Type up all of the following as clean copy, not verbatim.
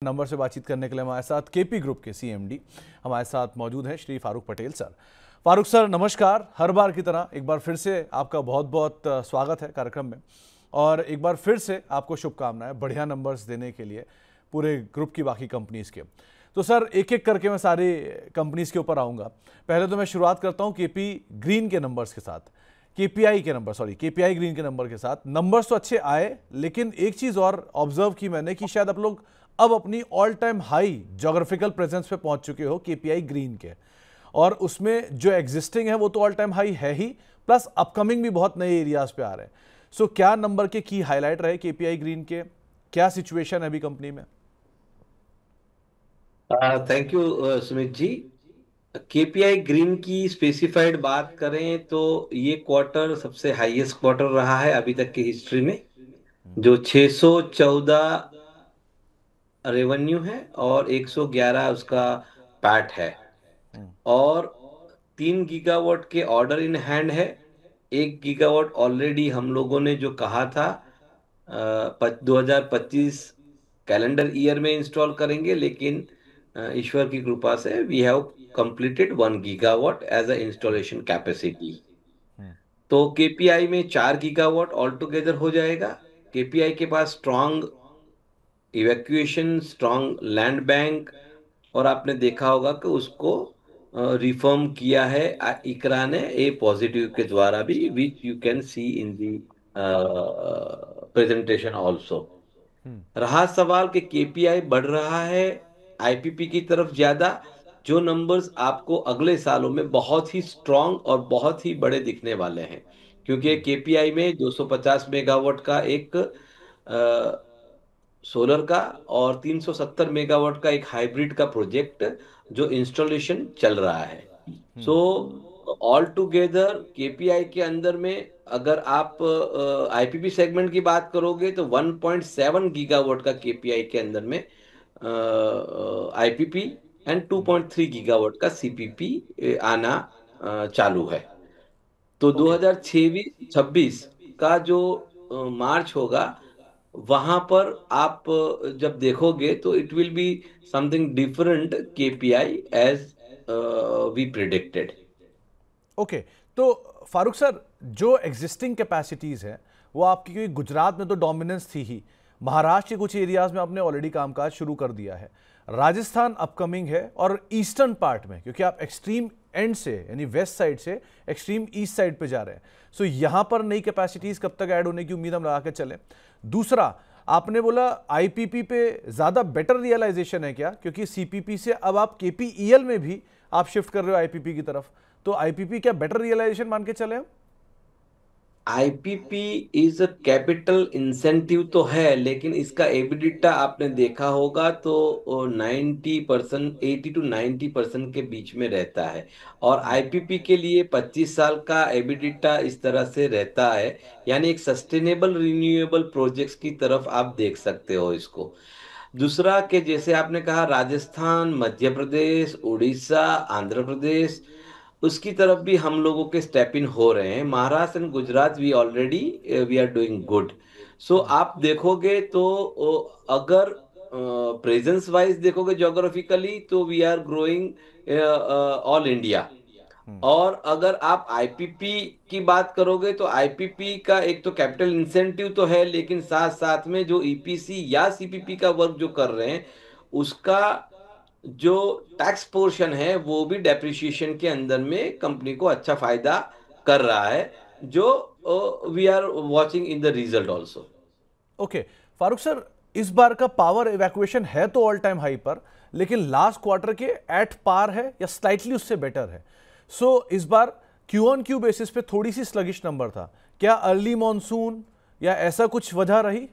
Number से बातचीत करने के लिए हमारे साथ केपी ग्रुप के सीएमडी हमारे साथ मौजूद हैं श्री फारूक पटेल सर। फारूक सर नमस्कार। हर बार की तरह एक बार फिर से आपका बहुत बहुत स्वागत है कार्यक्रम में और एक बार फिर से आपको शुभकामनाएं बढ़िया नंबर्स देने के लिए पूरे ग्रुप की बाकी कंपनीज़ के। तो सर एक एक करके मैं सारी कंपनीज़ के ऊपर आऊँगा। पहले तो मैं शुरुआत करता हूँ केपी ग्रीन के नंबर्स के साथ, केपीआई ग्रीन के नंबर के साथ। नंबर्स तो अच्छे आए, लेकिन एक चीज़ और ऑब्जर्व की मैंने कि शायद आप लोग अब अपनी all time high geographical presence पे पहुंच चुके हो केपीआई ग्रीन के, और उसमें जो एग्जिस्टिंग है वो तो ऑल टाइम हाई है ही, प्लस अपकमिंग भी बहुत नए एरियाज पे आ रहे हैं। सो क्या नंबर के की हाईलाइट रहे केपीआई ग्रीन के, क्या सिचुएशन है अभी कंपनी में? Thank you Sumit ji. KPI green की स्पेसिफाइड बात करें तो ये क्वार्टर सबसे हाईएस्ट क्वार्टर रहा है अभी तक की हिस्ट्री में, जो 614 रेवेन्यू है और 111 उसका पैट है। और 3 गीगावाट के ऑर्डर इन हैंड है। 1 गीगावाट ऑलरेडी हम लोगों ने जो कहा था 2025 कैलेंडर ईयर में इंस्टॉल करेंगे, लेकिन ईश्वर की कृपा से we have completed 1 gigawatt as a installation capacity. तो केपीआई में 4 गीगावाट ऑल टुगेदर हो जाएगा। केपीआई के पास strong evacuation, strong land bank, और आपने देखा होगा कि उसको रिफर्म किया है इकरा ने ए पॉजिटिव के द्वारा भी, which you can see in the presentation also. रहा सवाल कि केपीआई बढ़ रहा है आईपीपी की तरफ ज्यादा, जो नंबर्स आपको अगले सालों में बहुत ही स्ट्रांग और बहुत ही बड़े दिखने वाले हैं, क्योंकि केपीआई में 250 मेगावाट का एक सोलर का और 370 मेगावाट का एक हाइब्रिड का प्रोजेक्ट जो इंस्टॉलेशन चल रहा है। सो ऑल टुगेदर केपीआई के अंदर में अगर आप आईपीपी सेगमेंट की बात करोगे तो 1.7 गीगावाट का केपीआई के अंदर में आईपीपी एंड 2.3 गीगावाट का सीपीपी आना चालू है। तो ओके 2026 का जो मार्च होगा, वहां पर आप जब देखोगे तो it will be something different KPI as we predicted. Okay. तो फारूक सर, जो एग्जिस्टिंग कैपेसिटीज़ है वो आपकी, क्योंकि गुजरात में तो डोमिनेंस थी ही, महाराष्ट्र के कुछ एरियाज में आपने ऑलरेडी कामकाज शुरू कर दिया है, राजस्थान अपकमिंग है, और ईस्टर्न पार्ट में क्योंकि आप एक्सट्रीम एंड से यानी वेस्ट साइड से एक्सट्रीम ईस्ट साइड पे जा रहे हैं, सो यहां पर नई कैपेसिटीज कब तक ऐड होने की उम्मीद हम लगा के चलें? दूसरा, आपने बोला आईपीपी पे ज़्यादा बेटर रियलाइजेशन है क्या, क्योंकि सीपीपी से अब आप केपीईएल में भी आप शिफ्ट कर रहे हो आईपीपी की तरफ, तो आईपीपी क्या बेटर रियलाइजेशन मान के चले हम? IPP is a capital incentive तो है, लेकिन इसका एबिडिटा आपने देखा होगा तो 90%, 80 to 90% के बीच में रहता है। और आईपीपी के लिए 25 साल का एबिडिटा इस तरह से रहता है, यानी एक सस्टेनेबल रिन्यूएबल प्रोजेक्ट्स की तरफ आप देख सकते हो इसको। दूसरा कि जैसे आपने कहा राजस्थान, मध्य प्रदेश, उड़ीसा, आंध्र प्रदेश, उसकी तरफ भी हम लोगों के स्टेप इन हो रहे हैं। Maharashtra and Gujarat we already we are doing good. So आप देखोगे तो अगर प्रेजेंस वाइज देखोगे ज्योग्राफिकली तो we are growing all India. और अगर आप आईपीपी की बात करोगे तो आईपीपी का एक तो कैपिटल इंसेंटिव तो है, लेकिन साथ साथ में जो ईपीसी या सीपीपी का वर्क जो कर रहे हैं उसका जो टैक्स पोर्शन है वो भी डेप्रिसिएशन के अंदर में कंपनी को अच्छा फायदा कर रहा है, जो we are watching in the result also. Okay Farooq sir, इस बार का पावर इवैक्यूएशन है तो ऑल टाइम हाई पर, लेकिन लास्ट क्वार्टर के एट पार है या स्लाइटली उससे बेटर है। सो इस बार क्यू ऑन क्यू बेसिस पे थोड़ी सी स्लगिश नंबर था, क्या अर्ली मॉनसून या ऐसा कुछ वजह रही?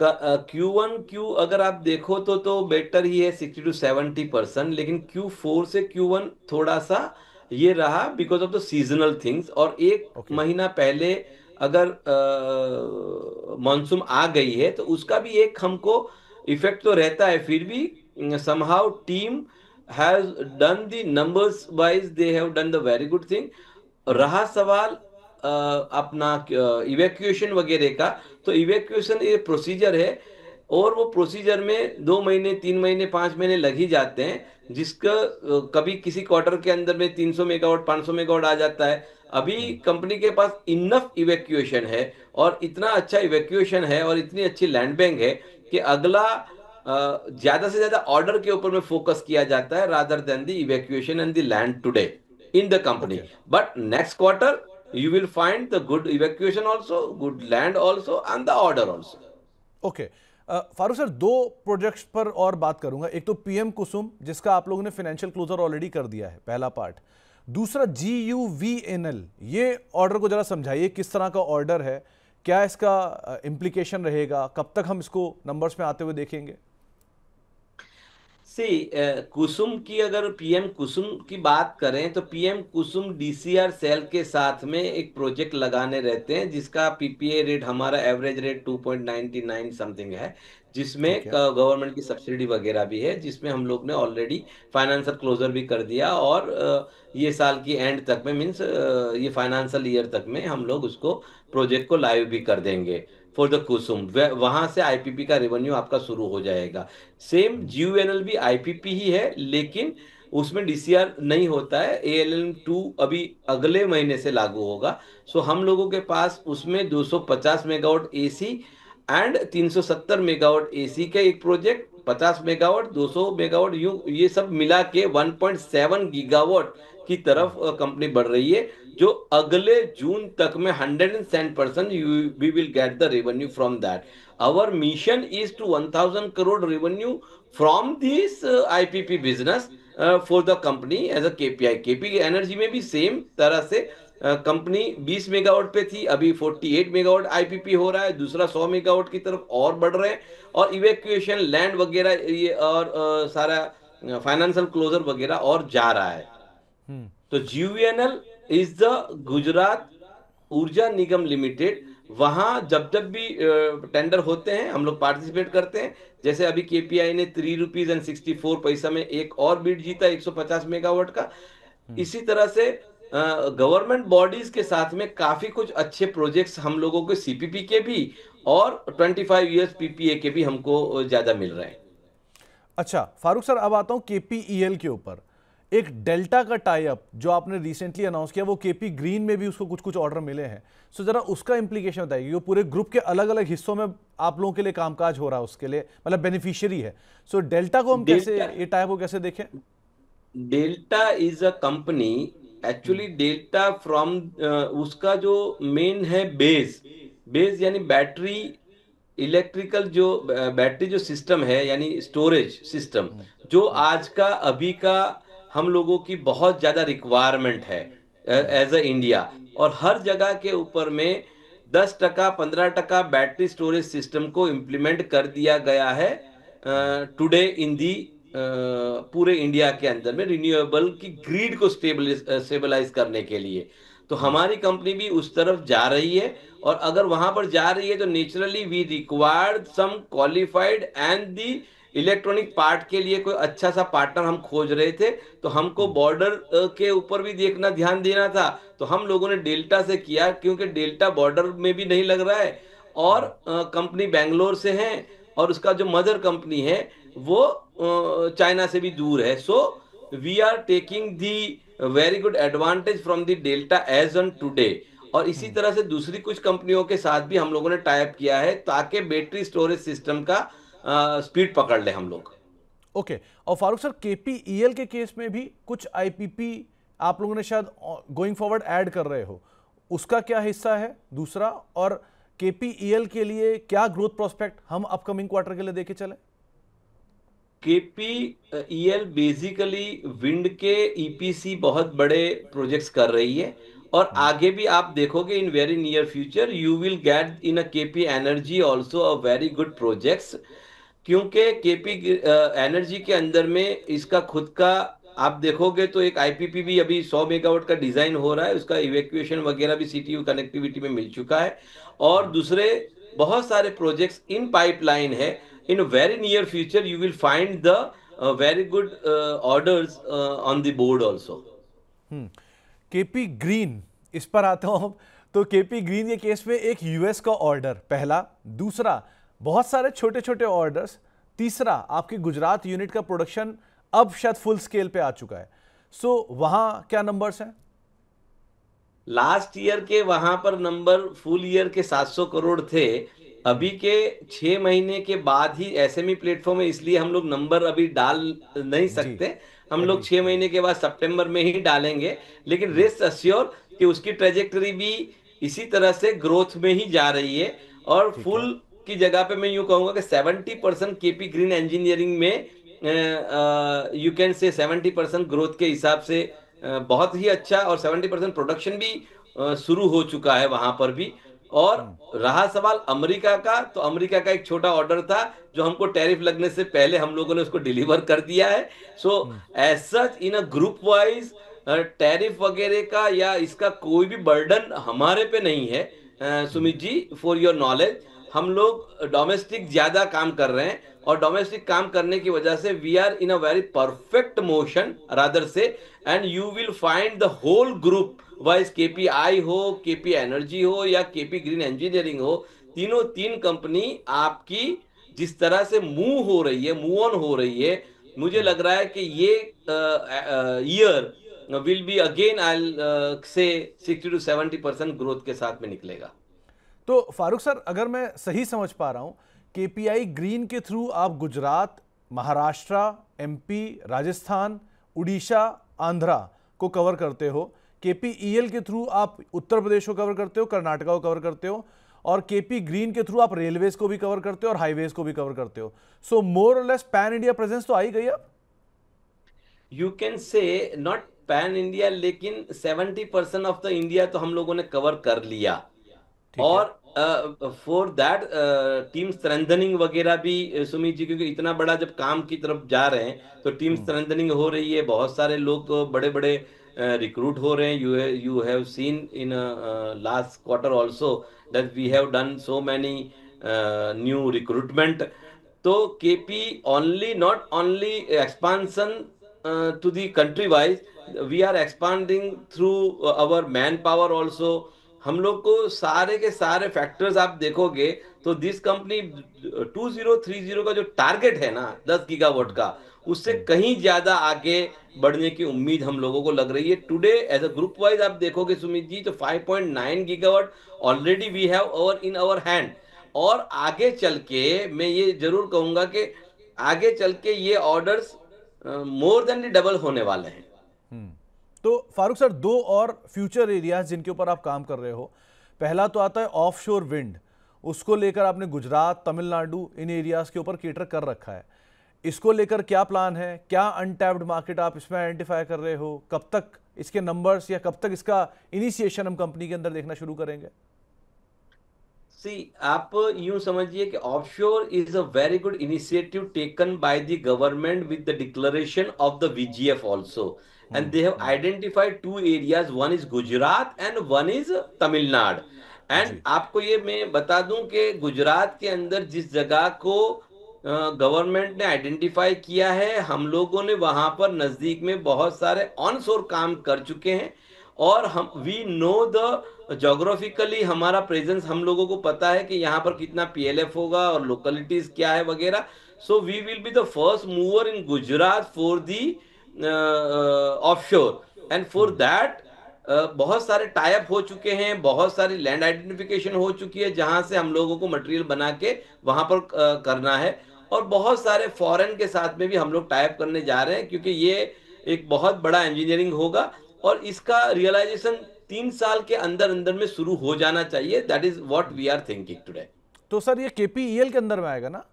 Q1 अगर आप देखो तो बेटर ही है 60 to 70%, लेकिन Q4 से Q1 थोड़ा सा ये रहा because of the seasonal things. और एक ओके महीना पहले अगर मॉनसून आ गई है तो उसका भी एक हमको इफेक्ट तो रहता है। फिर भी somehow team has done the numbers wise, they have done the very good thing. रहा सवाल अपना इवैक्यूएशन वगैरह का, तो इवैक्यूएशन ये प्रोसीजर है और वो प्रोसीजर में 2 महीने, 3 महीने, 5 महीने लग ही जाते हैं, जिसका कभी किसी क्वार्टर के अंदर में 300 मेगावाट, 500 मेगावाट आ जाता है। अभी कंपनी के पास इनफ इवैक्यूएशन है, और इतना अच्छा इवैक्यूएशन है, और इतनी अच्छी लैंड बैंक है कि अगला ज्यादा से ज्यादा ऑर्डर के ऊपर में फोकस किया जाता है, rather than the evacuation and the land today in the company. Okay but next quarter you will find the good evacuation also, good land also, and the order also. Okay Farooq sir, दो projects पर और बात करूंगा। एक तो PM कुसुम, जिसका आप लोगों ने फाइनेंशियल क्लोजर ऑलरेडी कर दिया है, पहला पार्ट। दूसरा GUVNL, ये ऑर्डर को जरा समझाइए, किस तरह का ऑर्डर है, क्या इसका इम्प्लीकेशन रहेगा, कब तक हम इसको नंबर्स में आते हुए देखेंगे? सी कुसुम की, अगर पीएम कुसुम की बात करें तो पीएम कुसुम डीसीआर सेल के साथ में एक प्रोजेक्ट लगाने रहते हैं, जिसका पीपीए रेट, हमारा एवरेज रेट 2.99 समथिंग है, जिसमें ठीक है। गवर्नमेंट की सब्सिडी वगैरह भी है, जिसमें हम लोग ने ऑलरेडी फाइनेंशियल क्लोजर भी कर दिया, और ये साल की एंड तक में, मीन्स ये फाइनेंशियल ईयर तक में हम लोग उसको प्रोजेक्ट को लाइव भी कर देंगे फॉर द कुसुम। वहां से आईपीपी का रेवेन्यू आपका शुरू हो जाएगा। सेम जीयूएनएल भी आईपीपी ही है, लेकिन उसमें डीसीआर नहीं होता है। एएलएम 2 अभी अगले महीने से लागू होगा। सो हम लोगों के पास उसमें 250 megawatt AC and 370 megawatt AC का एक प्रोजेक्ट, 50 मेगावाट, 200 मेगावाट, यूं ये सब मिला के 1.7 गीगावाट की तरफ कंपनी बढ़ रही है, जो अगले जून तक में 110% we will get the revenue from that. our mission is to 1000 crore revenue from this IPP business for the company as a KPI। KP energy में भी सेम तरह से कंपनी 20 मेगावाट पे थी, अभी 48 मेगावाट आईपीपी हो रहा है, दूसरा 100 मेगावाट की तरफ और बढ़ रहे हैं, और इवैक्यूएशन, लैंड वगैरह, ये और सारा फाइनेंशियल क्लोजर वगैरह और जा रहा है। तो जीवीएनएल इज द गुजरात ऊर्जा निगम लिमिटेड। वहां जब जब भी टेंडर होते हैं हम लोग पार्टिसिपेट करते हैं। जैसे अभी केपीआई ने ₹3.64 में एक और बिड जीता 150 मेगावाट का। इसी तरह से गवर्नमेंट बॉडीज के साथ में काफी कुछ अच्छे प्रोजेक्ट्स हम लोगों को सीपीपी के भी और 25 इयर्स पीपीए के भी हमको ज्यादा मिल रहे हैं। अच्छा फारूक सर, अब आता हूं केपीईएल के ऊपर। एक डेल्टा का टाई अप जो आपने रिसेंटली अनाउंस किया, वो केपी ग्रीन में भी उसको कुछ कुछ ऑर्डर मिले हैं। सो जरा उसका इंप्लीकेशन बताइए। वो पूरे ग्रुप के अलग अलग हिस्सों में आप लोगों के लिए कामकाज हो रहा है, उसके लिए मतलब बेनिफिशियरी है। सो डेल्टा को हम कैसे, डेल्टा ये टाई अप को कैसे देखें? Delta is a company, actually delta from, उसका जो मेन है बेस, बेस यानी बैटरी, इलेक्ट्रिकल जो बैटरी जो सिस्टम है, यानी स्टोरेज सिस्टम, जो आज का अभी का हम लोगों की बहुत ज्यादा रिक्वायरमेंट है एज अ इंडिया। और हर जगह के ऊपर में 10%, 15% बैटरी स्टोरेज सिस्टम को इम्प्लीमेंट कर दिया गया है टुडे इन दी पूरे इंडिया के अंदर में, रिन्यूएबल की ग्रिड को स्टेबलाइज करने के लिए। तो हमारी कंपनी भी उस तरफ जा रही है, और अगर वहां पर जा रही है तो naturally we required some qualified and the electronic part के लिए कोई अच्छा सा पार्टनर हम खोज रहे थे। तो हमको बॉर्डर के ऊपर भी देखना, ध्यान देना था, तो हम लोगों ने डेल्टा से किया, क्योंकि डेल्टा बॉर्डर में भी नहीं लग रहा है, और कंपनी बेंगलोर से है, और उसका जो मदर कंपनी है वो चाइना से भी दूर है। So we are taking the very good advantage from the delta edge on today. और इसी तरह से दूसरी कुछ कंपनियों के साथ भी हम लोगों ने टाई अप किया है, ताकि बैटरी स्टोरेज सिस्टम का स्पीड पकड़ ले हम लोग। ओके। और फारूक सर, केपीईएल के केस में भी कुछ आईपीपी आप लोगों ने शायद गोइंग फॉरवर्ड ऐड कर रहे हो, उसका क्या हिस्सा है दूसरा? और केपीईएल के लिए क्या ग्रोथ प्रोस्पेक्ट हम अपकमिंग क्वार्टर के लिए देखे चले? केपीईएल बेसिकली विंड के ईपीसी बहुत बड़े प्रोजेक्ट्स कर रही है, और आगे भी आप देखोगे in very near future you will get in a KP energy also a very good projects. क्योंकि केपी एनर्जी के अंदर में इसका खुद का, आप देखोगे तो एक आईपीपी भी अभी 100 मेगावाट का डिजाइन हो रहा है, उसका इवैक्यूएशन वगैरह भी सीटीयू कनेक्टिविटी में मिल चुका है, और दूसरे बहुत सारे प्रोजेक्ट्स इन पाइपलाइन है। In very near future you will find the very good orders on the board also. KP green, इस पर आता हूं। तो केपी ग्रीन के केस में एक यूएस का ऑर्डर पहला, दूसरा बहुत सारे छोटे छोटे ऑर्डर्स, तीसरा आपकी गुजरात यूनिट का प्रोडक्शन अब शायद फुल स्केल पे आ चुका है। सो वहां क्या नंबर्स हैं? लास्ट ईयर के वहां पर नंबर फुल ईयर के 700 करोड़ थे। अभी के 6 महीने के बाद ही एसएमई प्लेटफॉर्म है, इसलिए हम लोग नंबर अभी डाल नहीं जी, सकते। हम लोग एग्री 6 महीने एग्री। के बाद सितंबर में ही डालेंगे। लेकिन रेस्ट अश्योर कि उसकी ट्रेजेक्टरी भी इसी तरह से ग्रोथ में ही जा रही है। और ठीक है। फुल की जगह पे मैं यूं कहूंगा कि 70% केपी ग्रीन इंजीनियरिंग में यू कैन से 70% ग्रोथ के हिसाब से बहुत ही अच्छा, और 70% प्रोडक्शन भी शुरू हो चुका है वहां पर भी। और रहा सवाल अमेरिका का, तो अमेरिका का एक छोटा ऑर्डर था जो हमको टैरिफ लगने से पहले हम लोगों ने उसको डिलीवर कर दिया है। So as such in a group wise tariff वगैरह का या इसका कोई भी बर्डन हमारे पे नहीं है। Sumit ji, for your knowledge, हम लोग डोमेस्टिक ज्यादा काम कर रहे हैं, और डोमेस्टिक काम करने की वजह से we are in a very perfect motion rather से। And you will find the whole group, wise KPI हो, केपी एनर्जी हो या केपी ग्रीन इंजीनियरिंग हो, तीनों तीन कंपनी आपकी जिस तरह से मूव हो रही है, मूव ऑन हो रही है, मुझे लग रहा है कि ये year will be again I से 60 to 70% ग्रोथ के साथ में निकलेगा। तो फारूक सर, अगर मैं सही समझ पा रहा हूं, केपीआई ग्रीन के थ्रू आप गुजरात, महाराष्ट्र, एमपी, राजस्थान, उड़ीसा, आंध्रा को कवर करते हो। केपीईएल के थ्रू आप उत्तर प्रदेश को कवर करते हो, कर्नाटका को कवर करते हो, और केपी ग्रीन के थ्रू आप रेलवेज को भी कवर करते हो और हाईवेज को भी कवर करते हो। सो मोर और लेस पैन इंडिया प्रेजेंस तो आ ही गई अब। यू कैन से नॉट पैन इंडिया, लेकिन 70% ऑफ द इंडिया तो हम लोगों ने कवर कर लिया। ठीक है। और फॉर दैट टीम स्ट्रेंथनिंग वगैरह भी सुमित जी, क्योंकि इतना बड़ा जब काम की तरफ जा रहे हैं तो टीम स्ट्रेंथनिंग हो रही है। बहुत सारे लोग बड़े बड़े रिक्रूट हो रहे हैं। You have seen in last quarter also that we have done so many new recruitment. तो KP only not only expansion to the country wise, we are expanding through our man power also. हम लोग को सारे के सारे factors आप देखोगे तो दिस कंपनी 2030 का जो टारगेट है ना 10 गीगावाट का, उससे कहीं ज्यादा आगे बढ़ने की उम्मीद हम लोगों को लग रही है। Today as a group wise आप देखोगे सुमित जी, तो 5.9 gigawatt already we have over in our hand. और आगे चल के मैं ये जरूर कहूंगा कि आगे चल के ये ऑर्डर्स मोर देन डबल होने वाले हैं। तो फारूक सर, दो और फ्यूचर एरियाज जिनके ऊपर आप काम कर रहे हो, पहला तो आता है ऑफशोर विंड। उसको लेकर आपने गुजरात, तमिलनाडु, इन एरियाज के ऊपर केटर कर रखा है। इसको लेकर क्या प्लान है? क्या अनटैप्ड मार्केट आप इसमें आइडेंटिफाई कर रहे हो? कब तक इसके नंबर्स या कब तक इसका इनिशिएशन हम कंपनी के अंदर देखना शुरू करेंगे? सी, आप यूं समझिए कि offshore is a very good initiative taken by the government with the declaration of the VGF also. And they have identified two areas, one is Gujarat and one is Tamil Nadu. And ji. आपको ये मैं बता दूं कि गुजरात के अंदर जिस जगह को गवर्नमेंट ने आइडेंटिफाई किया है, हम लोगों ने वहां पर नजदीक में बहुत सारे ऑनशोर काम कर चुके हैं। और हम वी नो द जोग्राफिकली हमारा प्रेजेंस, हम लोगों को पता है कि यहाँ पर कितना पीएलएफ होगा और लोकेलिटीज क्या है वगैरह। So we will be the first mover in Gujarat for the offshore. And for that बहुत सारे टाइप हो चुके हैं, बहुत सारी लैंड आइडेंटिफिकेशन हो चुकी है जहां से हम लोगों को मटेरियल बना के वहां पर करना है। और बहुत सारे फॉरेन के साथ में भी हम लोग टाइप करने जा रहे हैं, क्योंकि ये एक बहुत बड़ा इंजीनियरिंग होगा और इसका रियलाइजेशन 3 साल के अंदर अंदर में शुरू हो जाना चाहिए। That is what we are thinking today. तो सर, ये केपीईएल के अंदर में आएगा ना?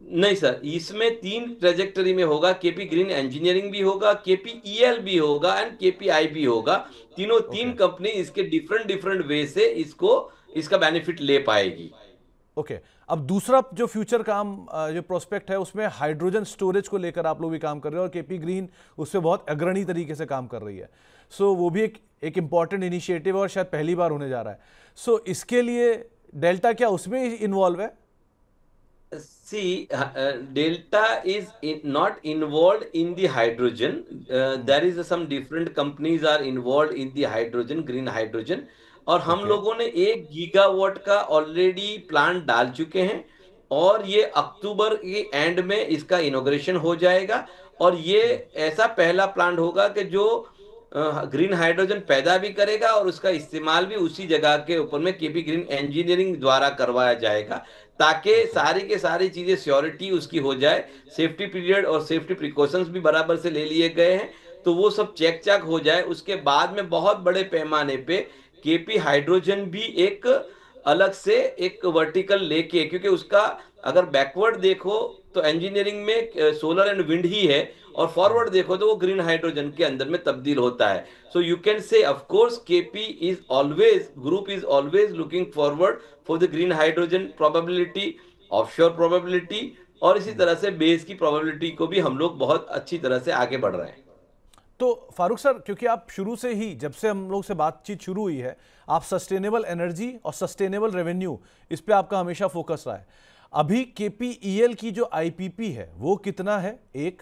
नहीं सर, इसमें 3 ट्रेजेक्टरी में होगा। केपी ग्रीन इंजीनियरिंग भी होगा, केपीईएल भी होगा एंड केपीआई भी होगा। तीनों तीन ओके कंपनी इसके डिफरेंट डिफरेंट वे से इसको इसका बेनिफिट ले पाएगी। ओके। अब दूसरा जो फ्यूचर काम, जो प्रोस्पेक्ट है, उसमें हाइड्रोजन स्टोरेज को लेकर आप लोग भी काम कर रहे हो और केपी ग्रीन उससे बहुत अग्रणी तरीके से काम कर रही है। सो वो भी एक इंपॉर्टेंट इनिशिएटिव और शायद पहली बार होने जा रहा है। सो इसके लिए डेल्टा क्या उसमें इन्वॉल्व है? See, Delta is not involved in the hydrogen. There is some different companies are involved in the hydrogen, green hydrogen. और हम ओके। लोगों ने 1 गीगावाट का ऑलरेडी प्लांट डाल चुके हैं, और ये अक्टूबर के एंड में इसका इनॉग्रेशन हो जाएगा। और ये ऐसा पहला प्लांट होगा कि जो ग्रीन हाइड्रोजन पैदा भी करेगा और उसका इस्तेमाल भी उसी जगह के ऊपर में केपी ग्रीन इंजीनियरिंग द्वारा करवाया जाएगा, ताकि ओके। सारी के सारी चीजें श्योरिटी उसकी हो जाए। सेफ्टी पीरियड और सेफ्टी प्रिकॉशंस भी बराबर से ले लिए गए हैं, तो वो सब चेक चाक हो जाए। उसके बाद में बहुत बड़े पैमाने पे केपी हाइड्रोजन भी एक अलग से एक वर्टिकल लेके, क्योंकि उसका अगर बैकवर्ड देखो तो इंजीनियरिंग में सोलर एंड विंड ही है, और फॉरवर्ड देखो तो वो ग्रीन हाइड्रोजन के अंदर में तब्दील होता है। सो यू कैन से of course KP is always, group is always looking forward for the green hydrogen probability, offshore probability, और इसी तरह से बेस की प्रोबेबिलिटी को भी हम लोग बहुत अच्छी तरह से आगे बढ़ रहे हैं। तो फारूक सर, क्योंकि आप शुरू से ही, जब से हम लोग से बातचीत शुरू हुई है, आप सस्टेनेबल एनर्जी और सस्टेनेबल रेवेन्यू, इस पे आपका हमेशा फोकस रहा है। अभी केपीईएल की जो आईपीपी है वो कितना है, एक।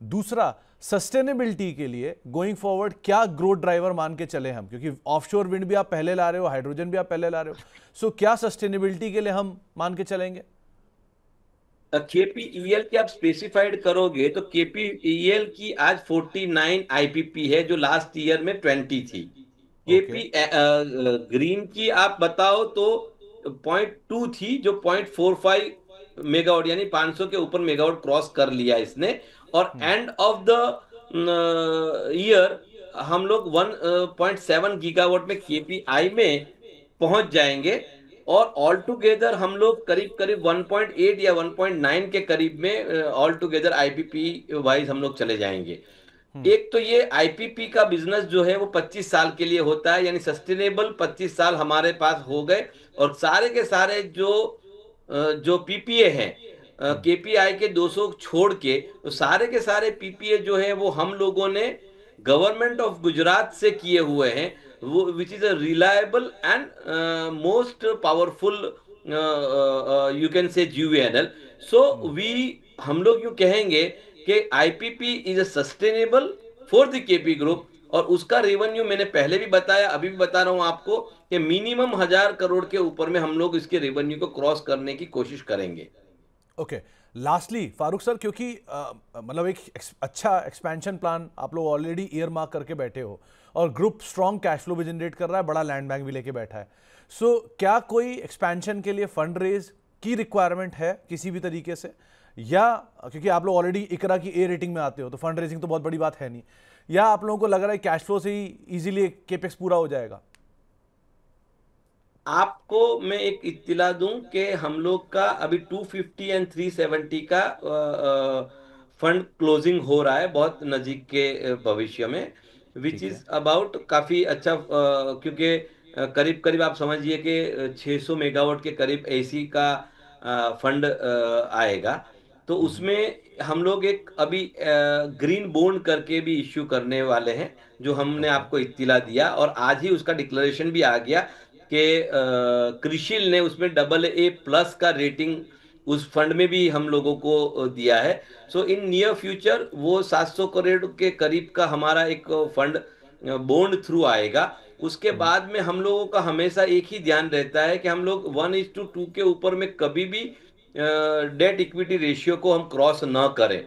दूसरा, सस्टेनेबिलिटी के लिए गोइंग फॉरवर्ड क्या ग्रोथ ड्राइवर मान के चले हम, क्योंकि ऑफशोर विंड भी आप पहले ला रहे हो, हाइड्रोजन भी आप पहले ला रहे हो, सो क्या सस्टेनेबिलिटी के लिए हम मान के चलेंगे? केपीईएल की आप स्पेसिफाइड करोगे तो केपीईएल की आज 49 आईपीपी है, जो लास्ट ईयर में 20 थी। ओके। केपी ग्रीन की आप बताओ तो 0.2 थी, जो 0.45 मेगावाट यानी 500 के ऊपर मेगावाट क्रॉस कर लिया इसने। और एंड ऑफ द ईयर हम लोग 1.7 गीगावाट में केपीआई में पहुंच जाएंगे। और ऑल टुगेदर हम लोग करीब करीब 1.8 या 1.9 के करीब में ऑल टुगेदर आईपीपी वाइज हम लोग चले जाएंगे। एक तो ये आईपीपी का बिजनेस जो है वो 25 साल के लिए होता है, यानी सस्टेनेबल 25 साल हमारे पास हो गए। और सारे के सारे जो पीपीए हैं केपीआई के 200 छोड़ के, तो सारे के सारे पीपीए जो है वो हम लोगों ने गवर्नमेंट ऑफ गुजरात से किए हुए हैं, वो which is a reliable and most powerful you can say GVNL. So we हम लोग यूं कहेंगे कि IPP is a sustainable for the KP group. और उसका रेवेन्यू मैंने पहले भी बताया, अभी भी बता रहा हूं आपको, कि मिनिमम 1,000 करोड़ के ऊपर में हम लोग इसके रेवेन्यू को क्रॉस करने की कोशिश करेंगे। ओके। लास्टली फारूक सर, क्योंकि मतलब एक अच्छा एक्सपेंशन प्लान आप लोग ऑलरेडी ईयर मार्क करके बैठे हो, और ग्रुप स्ट्रॉन्ग कैश फ्लो भी जनरेट कर रहा है, बड़ा लैंड बैंक भी लेके बैठा है, सो क्या कोई एक्सपेंशन के लिए फंड रेज की रिक्वायरमेंट है किसी भी तरीके से, या क्योंकि आप लोग ऑलरेडी इकरा की ए रेटिंग में आते हो तो फंड रेजिंग तो बहुत बड़ी बात है नहीं, या आप लोगों को लग रहा है कैश फ्लो से ही इजीली केपेक्स पूरा हो जाएगा? आपको मैं एक इत्तिला दूं कि हम लोग का अभी 250 एंड 370 का फंड क्लोजिंग हो रहा है बहुत नजीक के भविष्य में, विच ठीक है। इज अबाउट काफी अच्छा, क्योंकि करीब करीब आप समझिए कि 600 मेगावाट के करीब एसी का फंड आएगा। तो उसमें हम लोग एक अभी ग्रीन बॉन्ड करके भी इश्यू करने वाले हैं, जो हमने ओके। आपको इत्तिला दिया, और आज ही उसका डिक्लेरेशन भी आ गया कि क्रिशिल ने उसमें AA+ का रेटिंग उस फंड में भी हम लोगों को दिया है। सो इन नियर फ्यूचर वो 700 करोड़ के करीब का हमारा एक फंड बॉन्ड थ्रू आएगा। उसके बाद में हम लोगों का हमेशा एक ही ध्यान रहता है कि हम लोग 1:2 के ऊपर में कभी भी डेट इक्विटी रेशियो को हम क्रॉस ना करें।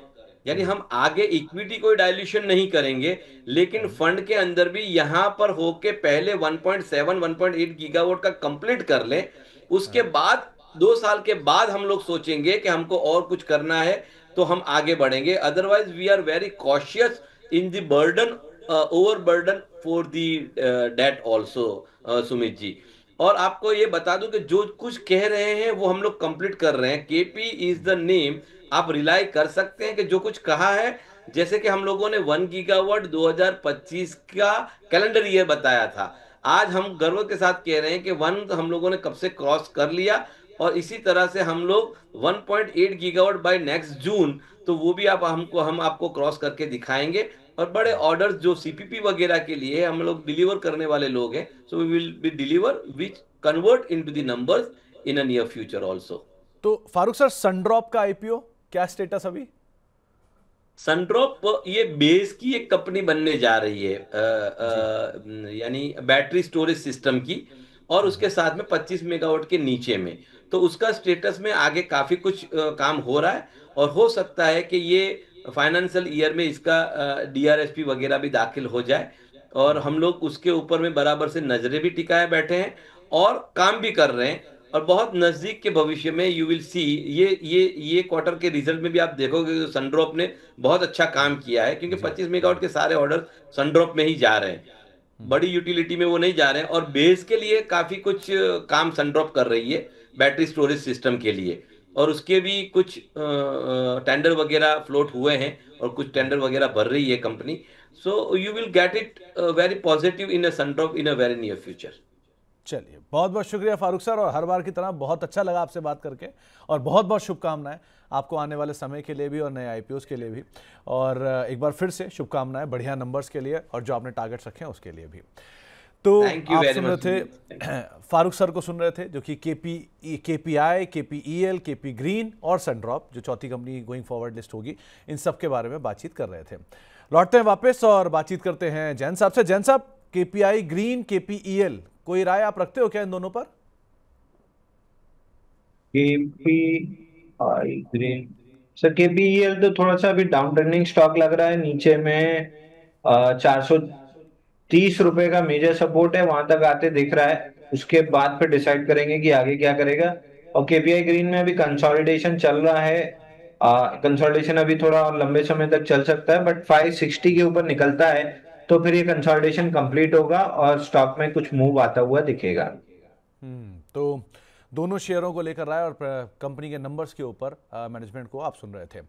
यानी हम आगे इक्विटी कोई डायल्यूशन नहीं करेंगे, लेकिन फंड के अंदर भी यहां पर होके पहले 1.7 1.8 गीगावाट का कंप्लीट कर लें। उसके बाद 2 साल के बाद हम लोग सोचेंगे कि हमको और कुछ करना है, तो हम आगे बढ़ेंगे। Otherwise we are very cautious in the burden, over burden for the debt also, Sumit ji. और आपको ये बता दूं कि जो कुछ कह रहे हैं वो हम लोग कंप्लीट कर रहे हैं। केपी इज द नेम, आप रिलाई कर सकते हैं कि जो कुछ कहा है, जैसे कि हम लोगों ने 1 गीगावाट 2025 का कैलेंडर ईयर बताया था, आज हम गर्व के साथ कह रहे हैं कि 1 हम लोगों ने कब से क्रॉस कर लिया। और इसी तरह से हम लोग 1.8 गीगावाट बाय नेक्स्ट जून, तो वो भी हम आपको क्रॉस करके दिखाएंगे। और बड़े ऑर्डर्स जो सीपीपी वगैरह के लिए हम लोग डिलीवर करने वाले लोग हैं, so we will be deliver which convert into the numbers in a near future also. तो फारूक सर, सनड्रॉप का आईपीओ क्या स्टेटस अभी? सनड्रॉप ये बेस की एक कंपनी बनने जा रही है, जी। यानी बैटरी स्टोरेज सिस्टम की, और उसके साथ में 25 मेगावाट के नीचे में। तो उसका स्टेटस में आगे काफी कुछ काम हो रहा है, और हो सकता है कि ये फाइनेंशियल ईयर में इसका डीआरएसपी वगैरह भी दाखिल हो जाए, और हम लोग उसके ऊपर में बराबर से नजरें भी टिकाए बैठे हैं और काम भी कर रहे हैं। और बहुत नजदीक के भविष्य में यू विल सी, ये क्वार्टर के रिजल्ट में भी आप देखोगे कि सनड्रॉप ने बहुत अच्छा काम किया है, क्योंकि जी। 25 मेगावाट के सारे ऑर्डर सनड्रॉप में ही जा रहे हैं, बड़ी यूटिलिटी में वो नहीं जा रहे हैं। और बेस के लिए काफी कुछ काम सनड्रॉप कर रही है, बैटरी स्टोरेज सिस्टम के लिए। और उसके भी कुछ टेंडर वगैरह फ्लोट हुए हैं, और कुछ टेंडर वगैरह भर रही है company. So you will get it very positive in a Sundrop in a very near future. चलिए, बहुत बहुत शुक्रिया फारूक सर, और हर बार की तरह बहुत अच्छा लगा आपसे बात करके, और बहुत बहुत शुभकामनाएं आपको आने वाले समय के लिए भी और नए आईपीओस के लिए भी। और एक बार फिर से शुभकामनाएं बढ़िया नंबर्स के लिए, और जो आपने टारगेट्स रखे हैं उसके लिए भी। तो थैंक यू आप वेरी सुन रहे मच। थे फारूक सर को सुन रहे थे, जो कि केपीआई, केपीईएल, केपी ग्रीन और सनड्रॉप, जो चौथी कंपनी गोइंग फॉरवर्ड लिस्ट होगी, इन सब के बारे में बातचीत कर रहे थे। लौटते हैं वापस और बातचीत करते हैं जैन साहब से। जैन साहब, केपीआई ग्रीन, केपीईएल, कोई राय आप रखते हो क्या इन दोनों पर? KPI green. सर केपीईएल तो थोड़ा सा अभी डाउन ट्रेंडिंग स्टॉक लग रहा है, नीचे में 430 रुपए का मेजर सपोर्ट है, वहां तक आते दिख रहा है। उसके बाद फिर डिसाइड करेंगे कि आगे क्या करेगा। और केपीआई ग्रीन में अभी कंसोलिडेशन चल रहा है, कंसोलिडेशन अभी थोड़ा और लंबे समय तक चल सकता है, बट 560 के ऊपर निकलता है तो फिर ये कंसोलिडेशन कंप्लीट होगा और स्टॉक में कुछ मूव आता हुआ दिखेगा। तो दोनों शेयरों को लेकर राय और कंपनी के नंबर्स के ऊपर मैनेजमेंट को आप सुन रहे थे।